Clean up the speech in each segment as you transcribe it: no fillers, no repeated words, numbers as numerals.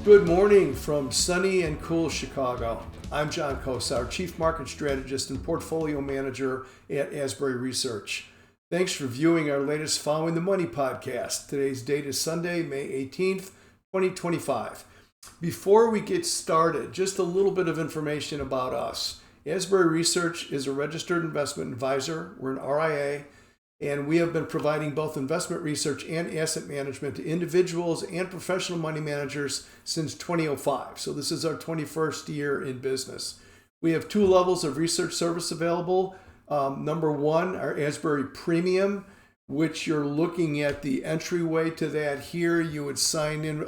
Good morning from sunny and cool Chicago. I'm John Kosar, Chief Market Strategist and Portfolio Manager at Asbury Research. Thanks for viewing our latest Following the Money podcast. Today's date is Sunday, May 18th, 2025. Before we get started, just a little bit of information about us. Asbury Research is a registered investment advisor. We're an RIA, and we have been providing both investment research and asset management to individuals and professional money managers since 2005. So this is our 21st year in business. We have two levels of research service available. Number one, our Asbury Premium, which you're looking at the entryway to that here. You would sign in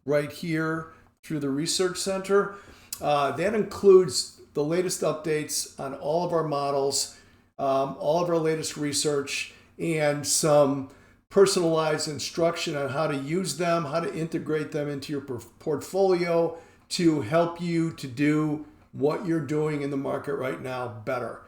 right here through the Research Center. That includes the latest updates on all of our models, all of our latest research, and some personalized instruction on how to use them, how to integrate them into your portfolio to help you to do what you're doing in the market right now better.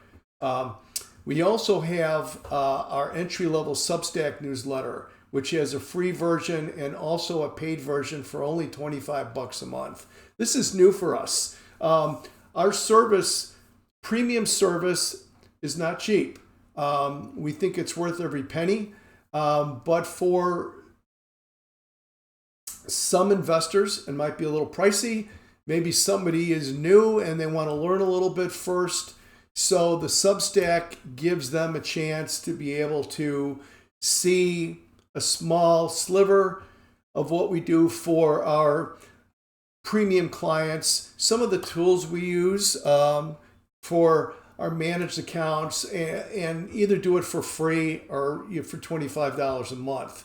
We also have our entry-level Substack newsletter, which has a free version and also a paid version for only $25 a month. This is new for us. Our service, premium service, is not cheap. We think it's worth every penny, but for some investors, it might be a little pricey. Maybe somebody is new and they want to learn a little bit first. So the Substack gives them a chance to be able to see a small sliver of what we do for our premium clients, some of the tools we use for our managed accounts, and either do it for free or for $25 a month.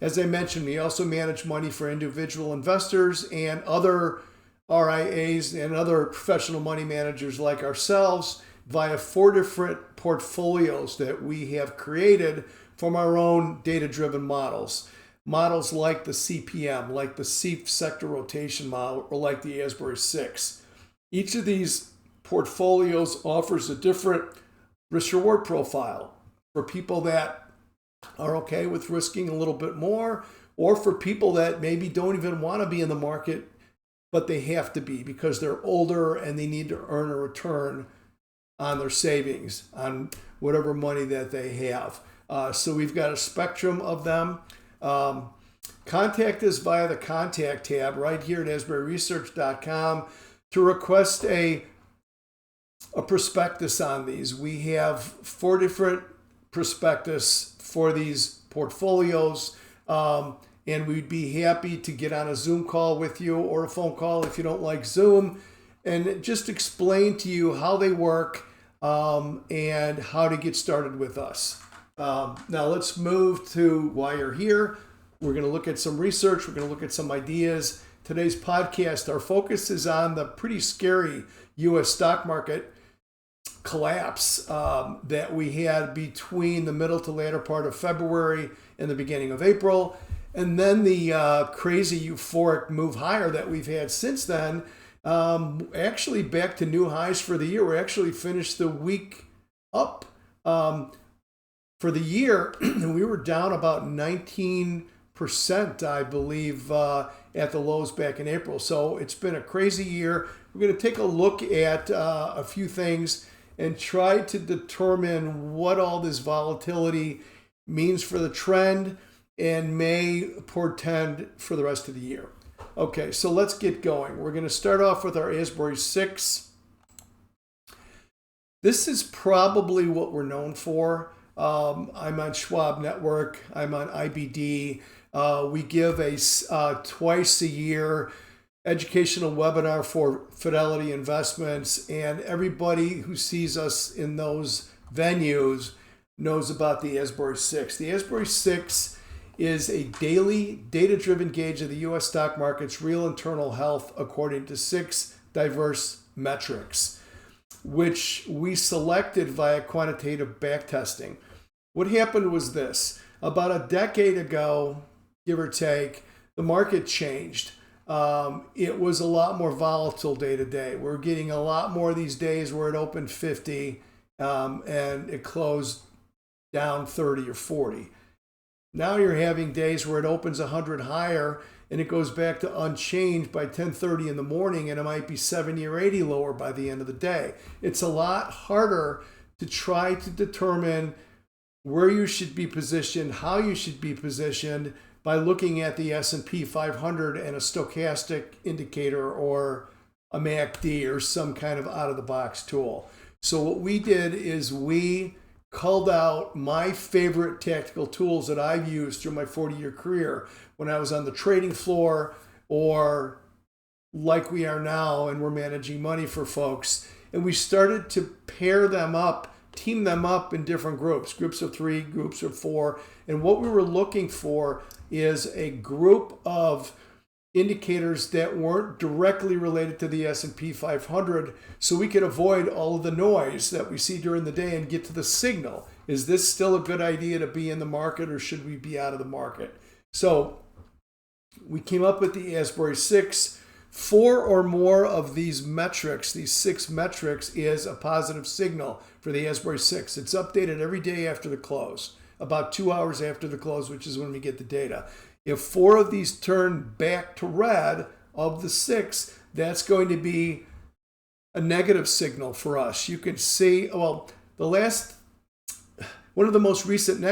As I mentioned, we also manage money for individual investors and other RIAs and other professional money managers like ourselves via 4 different portfolios that we have created from our own data-driven models. Models like the CPM, like the SEAF sector rotation model, or like the Asbury 6. Each of these portfolios offers a different risk-reward profile for people that are okay with risking a little bit more, or for people that maybe don't even want to be in the market, but they have to be because they're older and they need to earn a return on their savings, on whatever money that they have. So we've got a spectrum of them. Contact us via the contact tab right here at asburyresearch.com to request a prospectus on these. We have 4 different prospectus for these portfolios, and we'd be happy to get on a Zoom call with you or a phone call if you don't like Zoom, and just explain to you how they work and how to get started with us. Now let's move to why you're here. We're going to look at some research. We're going to look at some ideas. Today's podcast, our focus is on the pretty scary U.S. stock market collapse that we had between the middle to later part of February and the beginning of April, and then the crazy euphoric move higher that we've had since then, actually back to new highs for the year. We actually finished the week up for the year, and we were down about 19%, I believe, at the lows back in April. So it's been a crazy year. We're going to take a look at a few things and try to determine what all this volatility means for the trend and may portend for the rest of the year. Okay, so let's get going. We're going to start off with our Asbury 6. This is probably what we're known for. I'm on Schwab Network. I'm on IBD. We give a twice a year educational webinar for Fidelity Investments, and everybody who sees us in those venues knows about the Asbury 6. The Asbury 6 is a daily data-driven gauge of the U.S. stock market's real internal health according to 6 diverse metrics, which we selected via quantitative backtesting. What happened was this. About a decade ago, give or take, the market changed. It was a lot more volatile day to day. We're getting a lot more these days where it opened 50 and it closed down 30 or 40. Now you're having days where it opens 100 higher and it goes back to unchanged by 10:30 in the morning, and it might be 70 or 80 lower by the end of the day. It's a lot harder to try to determine where you should be positioned, how you should be positioned by looking at the S&P 500 and a stochastic indicator or a MACD or some kind of out-of-the-box tool. So what we did is we culled out my favorite tactical tools that I've used through my 40-year career when I was on the trading floor or like we are now and we're managing money for folks. And we started to pair them up, team them up in different groups of 3, groups of 4. And what we were looking for is a group of indicators that weren't directly related to the S&P 500, so we could avoid all of the noise that we see during the day and get to the signal. Is this still a good idea to be in the market, or should we be out of the market? So we came up with the Asbury 6. 4 or more of these metrics, these 6 metrics, is a positive signal for the Asbury 6. It's updated every day after the close, about 2 hours after the close, which is when we get the data. If 4 of these turn back to red of the 6, that's going to be a negative signal for us. You can see, well, one of the most recent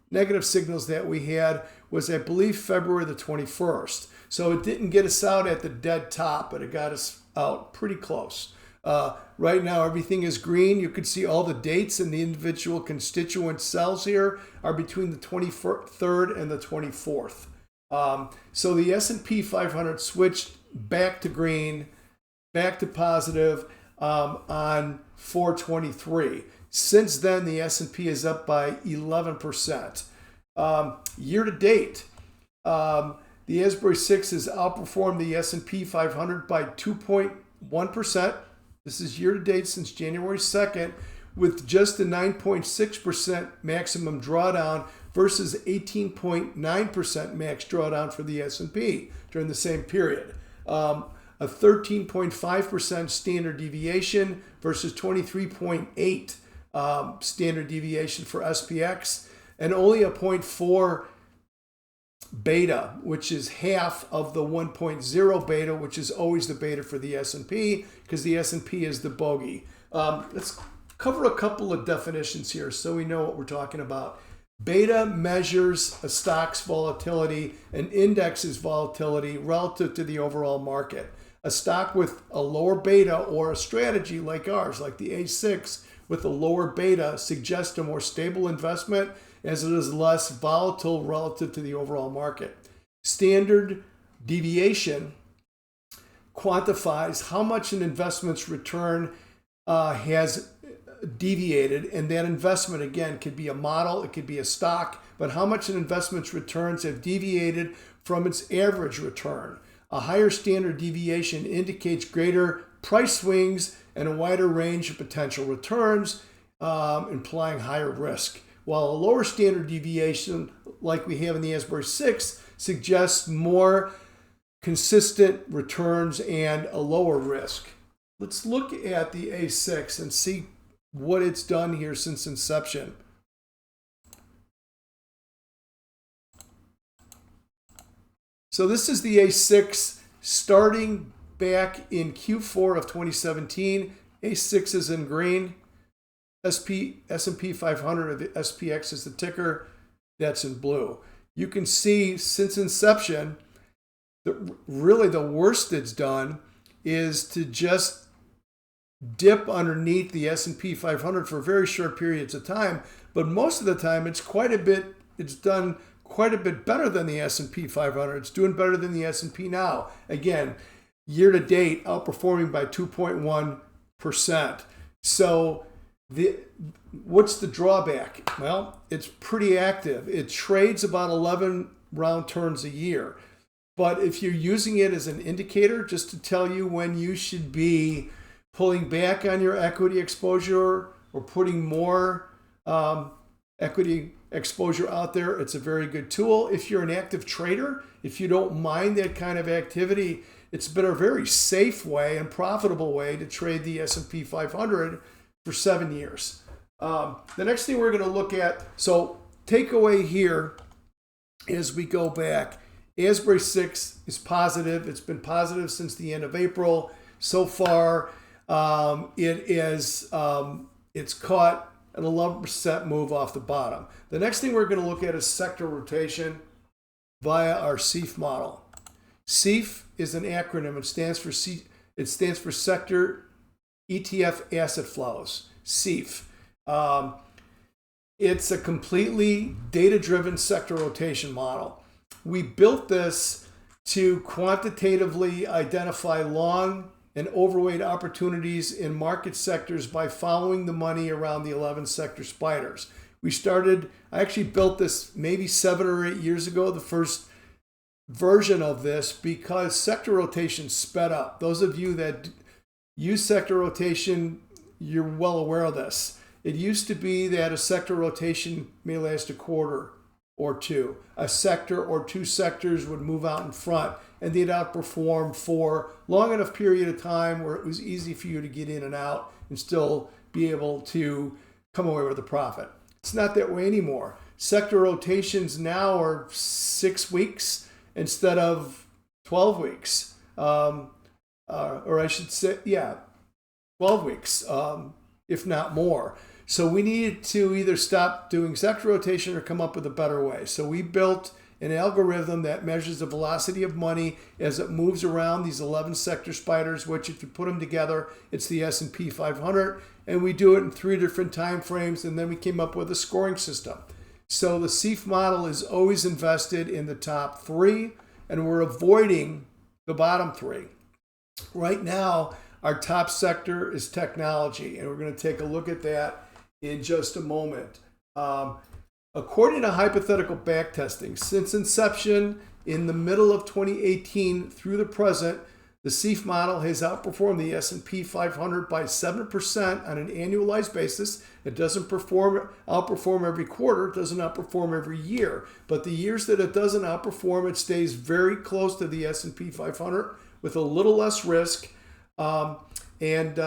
negative signals that we had was, I believe, February the 21st. So it didn't get us out at the dead top, but it got us out pretty close. Right now, everything is green. You can see all the dates and the individual constituent cells here are between the 23rd and the 24th. So the S&P 500 switched back to green, back to positive on 4/23. Since then, the S&P is up by 11%. Year to date, the Asbury 6 has outperformed the S&P 500 by 2.1%. This is year to date since January 2nd, with just a 9.6% maximum drawdown versus 18.9% max drawdown for the S&P during the same period. A 13.5% standard deviation versus 23.8 standard deviation for SPX, and only a 0.4 beta, which is half of the 1.0 beta, which is always the beta for the S&P, because the S&P is the bogey. Let's cover a couple of definitions here so we know what we're talking about. Beta measures a stock's volatility, and index's volatility relative to the overall market. A stock with a lower beta, or a strategy like ours, like the A6, with a lower beta suggests a more stable investment, as it is less volatile relative to the overall market. Standard deviation quantifies how much an investment's return has deviated, and that investment, again, could be a model, it could be a stock, but how much an investment's returns have deviated from its average return. A higher standard deviation indicates greater price swings and a wider range of potential returns, implying higher risk. While a lower standard deviation, like we have in the Asbury 6, suggests more consistent returns and a lower risk. Let's look at the A6 and see what it's done here since inception. So this is the A6 starting back in Q4 of 2017. A6 is in green. S&P 500, or the SPX is the ticker, that's in blue. You can see since inception, really the worst it's done is to just dip underneath the S&P 500 for very short periods of time, but most of the time it's done quite a bit better than the S&P 500. It's doing better than the S&P now. Again, year to date, outperforming by 2.1%. So what's the drawback? Well, it's pretty active. It trades about 11 round turns a year. But if you're using it as an indicator, just to tell you when you should be pulling back on your equity exposure or putting more equity exposure out there, it's a very good tool. If you're an active trader, if you don't mind that kind of activity, it's been a very safe way and profitable way to trade the S&P 500 for 7 years. The next thing we're going to look at, so takeaway here as we go back. Asbury 6 is positive. It's been positive since the end of April. So far, it's caught an 11% move off the bottom. The next thing we're going to look at is sector rotation via our SEAF model. SEAF is an acronym. It stands for Sector ETF Asset Flows. SEAF. It's a completely data-driven sector rotation model. We built this to quantitatively identify long and overweight opportunities in market sectors by following the money around the 11 sector spiders. I actually built this maybe 7 or 8 years ago, the first version of this, because sector rotation sped up. Those of you that use sector rotation, you're well aware of this. It used to be that a sector rotation may last a quarter or two. A sector or two sectors would move out in front, and they'd outperform for long enough period of time where it was easy for you to get in and out and still be able to come away with a profit. It's not that way anymore. Sector rotations now are 6 weeks instead of 12 weeks. Or I should say, 12 weeks, if not more. So we needed to either stop doing sector rotation or come up with a better way. So we built an algorithm that measures the velocity of money as it moves around these 11 sector spiders, which if you put them together, it's the S&P 500. And we do it in 3 different time frames, and then we came up with a scoring system. So the SEAF model is always invested in the top 3, and we're avoiding the bottom 3. Right now, our top sector is technology, and we're going to take a look at that in just a moment. According to hypothetical backtesting, since inception in the middle of 2018 through the present, the SEAF model has outperformed the S&P 500 by 7% on an annualized basis. It doesn't outperform every quarter. It doesn't outperform every year. But the years that it doesn't outperform, it stays very close to the S&P 500 with a little less risk and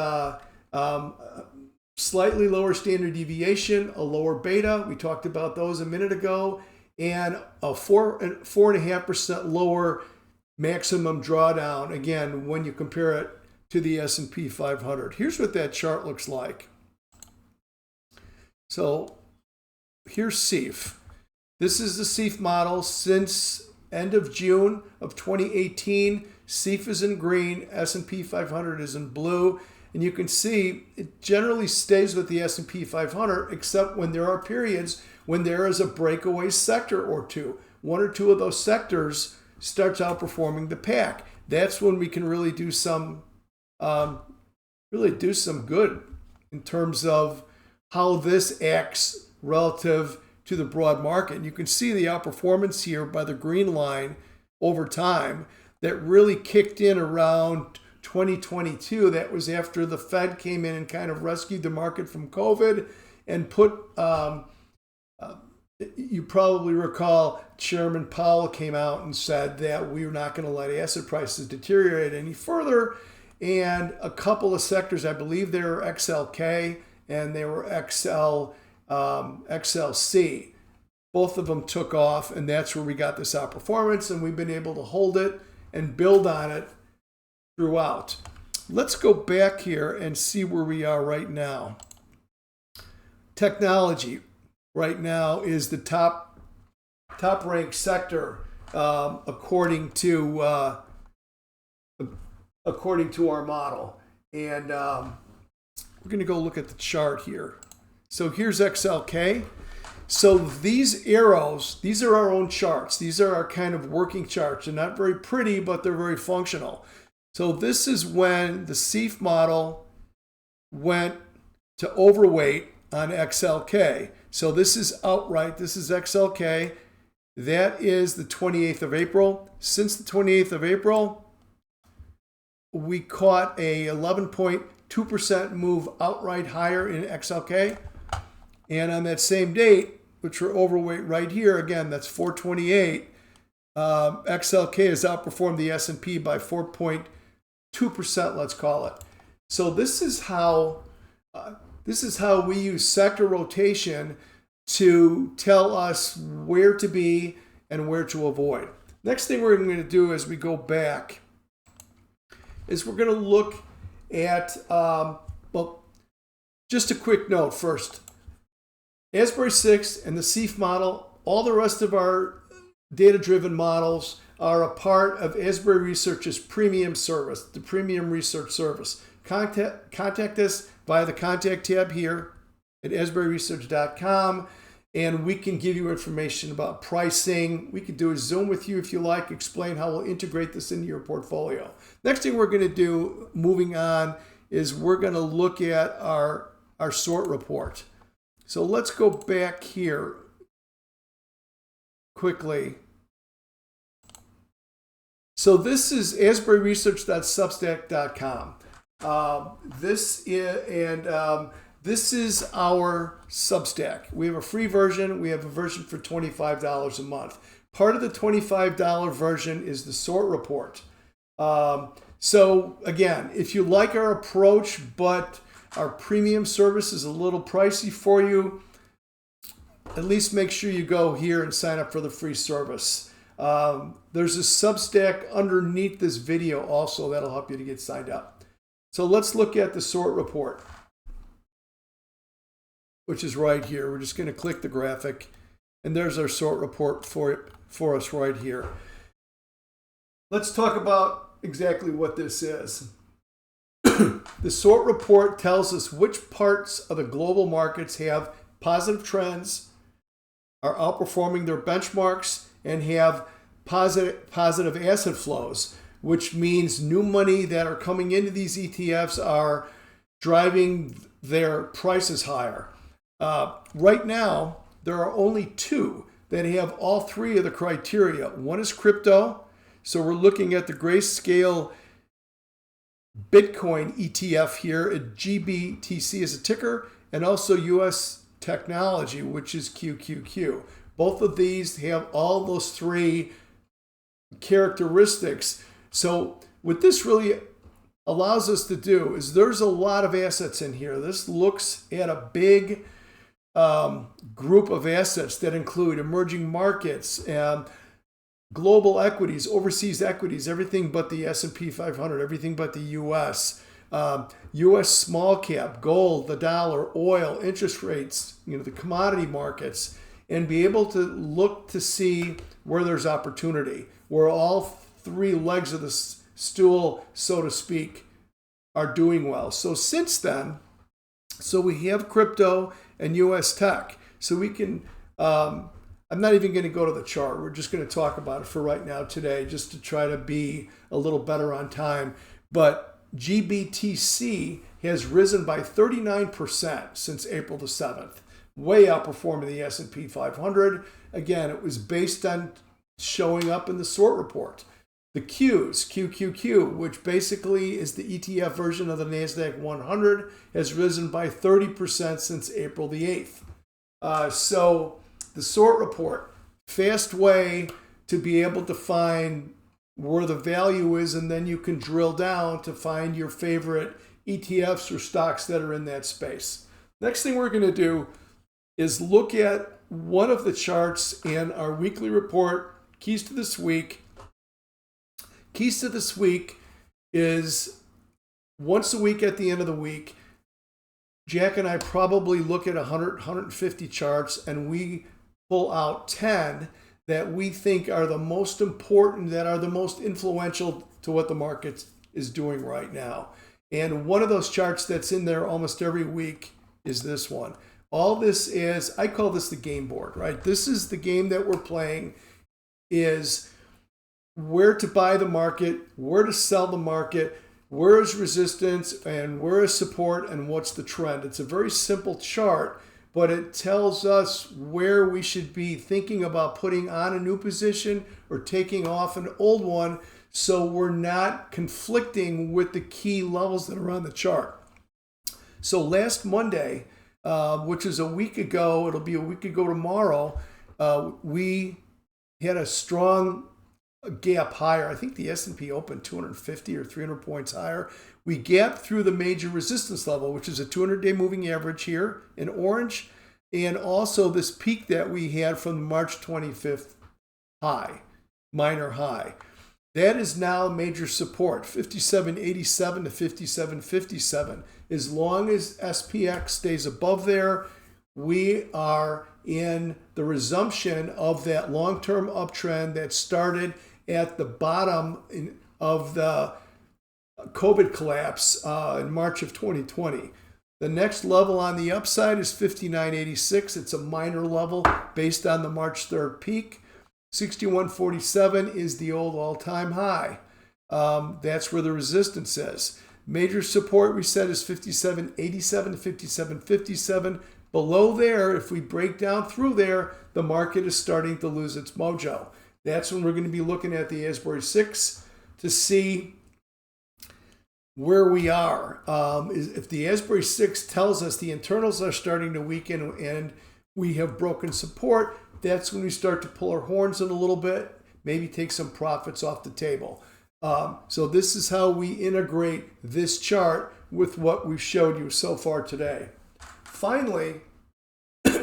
slightly lower standard deviation, a lower beta. We talked about those a minute ago, and a 4.5% lower maximum drawdown, again, when you compare it to the S&P 500. Here's what that chart looks like. So here's SEAF. This is the SEAF model since end of June of 2018. SEAF is in green, S&P 500 is in blue. And you can see it generally stays with the S&P 500, except when there are periods when there is a breakaway sector or two. 1 or 2 of those sectors starts outperforming the pack. That's when we can really do some good in terms of how this acts relative to the broad market. And you can see the outperformance here by the green line over time that really kicked in around 2022. That was after the Fed came in and kind of rescued the market from COVID and put, you probably recall, Chairman Powell came out and said that we were not going to let asset prices deteriorate any further. And a couple of sectors, I believe they were XLK and they were XLC. Both of them took off, and that's where we got this outperformance, and we've been able to hold it and build on it throughout. Let's go back here and see where we are right now. Technology right now is the top ranked sector according to our model, and we're going to go look at the chart here. So here's XLK. So these arrows, these are our own charts. These are our kind of working charts. They're not very pretty, but they're very functional. So this is when the SEAF model went to overweight on XLK. So this is outright. This is XLK. That is the 28th of April. Since the 28th of April, we caught a 11.2% move outright higher in XLK. And on that same date, which we're overweight right here, again, that's 428, XLK has outperformed the S&P by 4.2%, let's call it. So this is how we use sector rotation to tell us where to be and where to avoid. Next thing we're going to do as we go back is we're going to look at, just a quick note first. Asbury 6 and the CEIF model, all the rest of our data-driven models are a part of Asbury Research's premium service, the premium research service. Contact us via the contact tab here at asburyresearch.com, and we can give you information about pricing. We could do a Zoom with you if you like, explain how we'll integrate this into your portfolio. Next thing we're going to do, moving on, is we're going to look at our sort report. So let's go back here quickly. So this is asburyresearch.substack.com. This is our Substack. We have a free version. We have a version for $25 a month. Part of the $25 version is the sort report. So again, if you like our approach, but our premium service is a little pricey for you, at least make sure you go here and sign up for the free service. There's a Substack underneath this video also that'll help you to get signed up. So let's look at the sort report, which is right here. We're just going to click the graphic, and there's our sort report for us right here. Let's talk about exactly what this is. The sort report tells us which parts of the global markets have positive trends, are outperforming their benchmarks, and have positive asset flows, which means new money that are coming into these ETFs are driving their prices higher. Right now, there are only two that have all three of the criteria. One is crypto. So we're looking at the Grayscale Bitcoin ETF here at GBTC as a ticker, and also US Technology, which is QQQ. Both of these have all those three characteristics. So what this really allows us to do is there's a lot of assets in here. This looks at a big group of assets that include emerging markets, global equities, overseas equities, everything but the S&P 500, everything but the U.S., U.S. small cap, gold, the dollar, oil, interest rates, the commodity markets, and be able to look to see where there's opportunity, where all three legs of the stool, so to speak, are doing well. So since then, we have crypto and U.S. tech. So we can, I'm not even going to go to the chart. We're just going to talk about it for right now today, just to try to be a little better on time. But GBTC has risen by 39% since April the 7th, way outperforming the S&P 500. Again, it was based on showing up in the sort report. The Qs, QQQ, which basically is the ETF version of the NASDAQ 100, has risen by 30% since April the 8th. So the sort report, fast way to be able to find where the value is, and then you can drill down to find your favorite ETFs or stocks that are in that space. Next thing we're going to do is look at one of the charts in our weekly report, Keys to This Week. Keys to This Week is once a week at the end of the week. Jack and I probably look at 100, 150 charts, and we pull out 10 that we think are the most important, that are the most influential to what the market is doing right now. And one of those charts that's in there almost every week is this one. All this is, I call this the game board, right? This is the game that we're playing, is where to buy the market, where to sell the market, where is resistance and where is support, and what's the trend. It's a very simple chart, but it tells us where we should be thinking about putting on a new position or taking off an old one, so we're not conflicting with the key levels that are on the chart. So last Monday, which is a week ago, it'll be a week ago tomorrow, we had a strong gap higher. I think the S&P opened 250 or 300 points higher. We gapped through the major resistance level, which is a 200-day moving average here in orange, and also this peak that we had from the March 25th high, minor high. That is now major support, 57.87 to 57.57. As long as SPX stays above there, we are in the resumption of that long-term uptrend that started at the bottom of the COVID collapse in March of 2020. The next level on the upside is 59.86. It's a minor level based on the March 3rd peak. 61.47 is the old all-time high. That's where the resistance is. Major support we said is 57.87 to 57.57. Below there, if we break down through there, the market is starting to lose its mojo. That's when we're going to be looking at the Asbury 6 to see where we are. If the Asbury 6 tells us the internals are starting to weaken and we have broken support, that's when we start to pull our horns in a little bit, maybe take some profits off the table. So this is how we integrate this chart with what we've showed you so far today. Finally,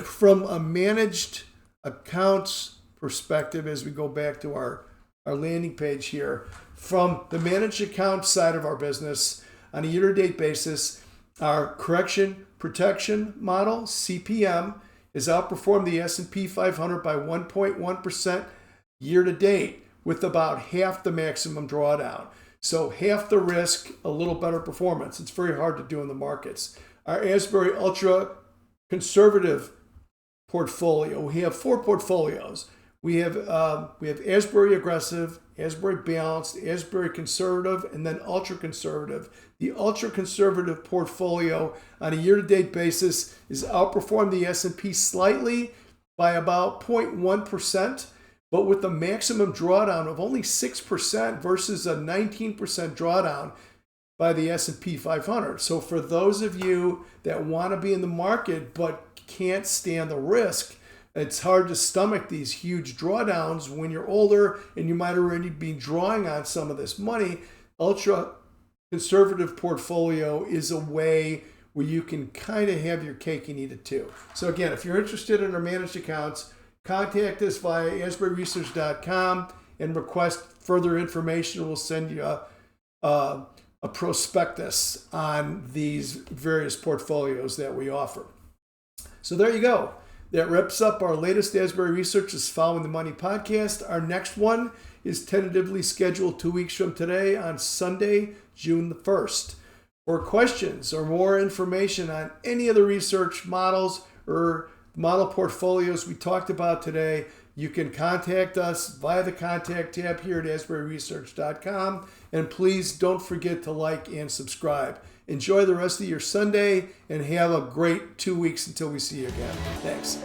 from a managed accounts perspective, as we go back to our landing page here, from the managed account side of our business, on a year-to-date basis, our correction protection model, CPM, has outperformed the S&P 500 by 1.1% year-to-date, with about half the maximum drawdown. So half the risk, a little better performance. It's very hard to do in the markets. Our Asbury Ultra Conservative portfolio, we have 4 portfolios. We have Asbury Aggressive, Asbury Balanced, Asbury Conservative, and then Ultra Conservative. The Ultra Conservative portfolio on a year-to-date basis is outperformed the S&P slightly by about 0.1%, but with a maximum drawdown of only 6% versus a 19% drawdown by the S&P 500. So for those of you that want to be in the market but can't stand the risk, it's hard to stomach these huge drawdowns when you're older and you might already be drawing on some of this money. Ultra conservative portfolio is a way where you can kind of have your cake and eat it too. So again, if you're interested in our managed accounts, contact us via asburyresearch.com and request further information. We'll send you a prospectus on these various portfolios that we offer. So there you go. That wraps up our latest Asbury Research is Following the Money podcast. Our next one is tentatively scheduled 2 weeks from today on Sunday, June the 1st. For questions or more information on any of the research models or model portfolios we talked about today, you can contact us via the contact tab here at asburyresearch.com. And please don't forget to like and subscribe. Enjoy the rest of your Sunday and have a great 2 weeks until we see you again. Thanks.